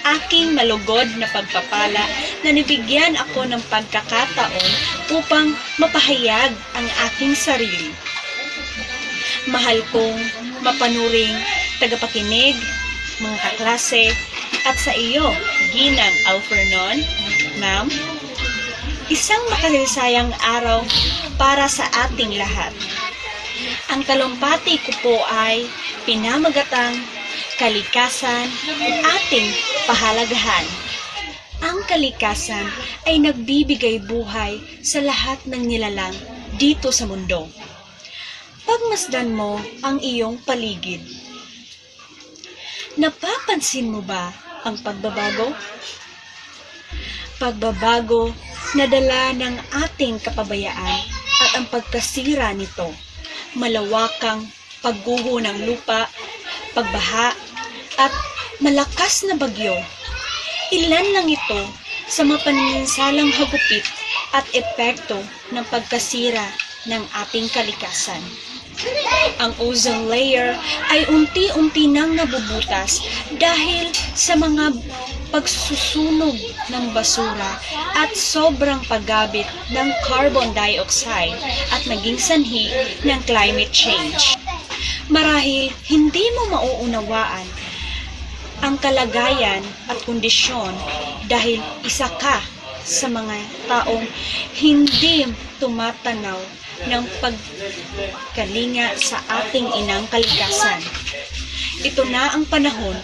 aking malugod na pagpapala na nabigyan ako ng pagkakataon upang mapahayag ang aking sarili. Mahal kong mapanuring tagapakinig, mga kaklase, at sa iyo, Ginang Alfernon, Ma'am, isang makasaysayang araw para sa ating lahat. Ang talumpati ko po ay pinamagatang kalikasan at ating pahalagahan. Ang kalikasan ay nagbibigay buhay sa lahat ng nilalang dito sa mundo. Pagmasdan mo ang iyong paligid. Napapansin mo ba ang pagbabago? Pagbabago na dala ng ating kapabayaan at ang pagkasira nito. Malawakang pagguho ng lupa, pagbaha, at malakas na bagyo. Ilan lang ito sa mapaninsalang hagupit at epekto ng pagkasira ng ating kalikasan. Ang ozone layer ay unti-unti nang nabubutas dahil sa mga pagsusunog ng basura at sobrang paggabit ng carbon dioxide at naging sanhi ng climate change. Marahil hindi mo mauunawaan ang kalagayan at kondisyon dahil isa ka sa mga taong hindi tumatanaw ng pagkalinga sa ating inang kalikasan. Ito na ang panahon,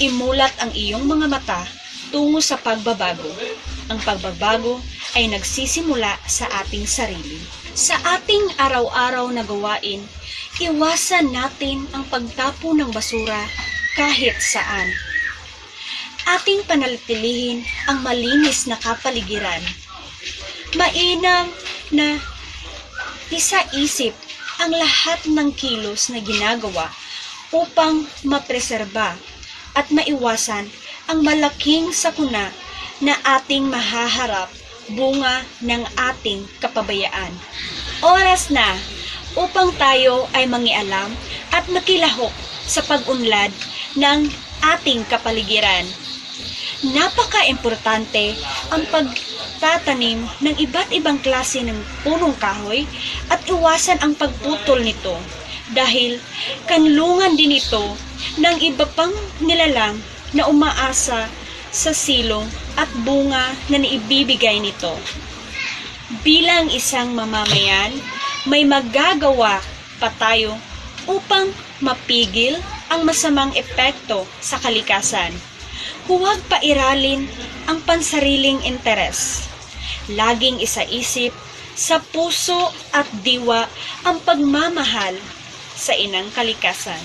imulat ang iyong mga mata tungo sa pagbabago. Ang pagbabago ay nagsisimula sa ating sarili. Sa ating araw-araw na gawain, iwasan natin ang pagtapo ng basura kahit saan. Ating panatilihin ang malinis na kapaligiran. Mainam na isa-isip ang lahat ng kilos na ginagawa upang mapreserba at maiwasan ang malaking sakuna na ating mahaharap bunga ng ating kapabayaan. Oras na upang tayo ay mangialam at makilahok sa pag-unlad ng ating kapaligiran. Napaka-importante ang pagtatanim ng iba't ibang klase ng punong kahoy at iwasan ang pagputol nito dahil kanlungan din ito ng iba pang nilalang na umaasa sa silong at bunga na naibibigay nito. Bilang isang mamamayan, may magagawa pa tayo upang mapigil ang masamang epekto sa kalikasan. Huwag pairalin ang pansariling interes. Laging isaisip sa puso at diwa ang pagmamahal sa inang kalikasan.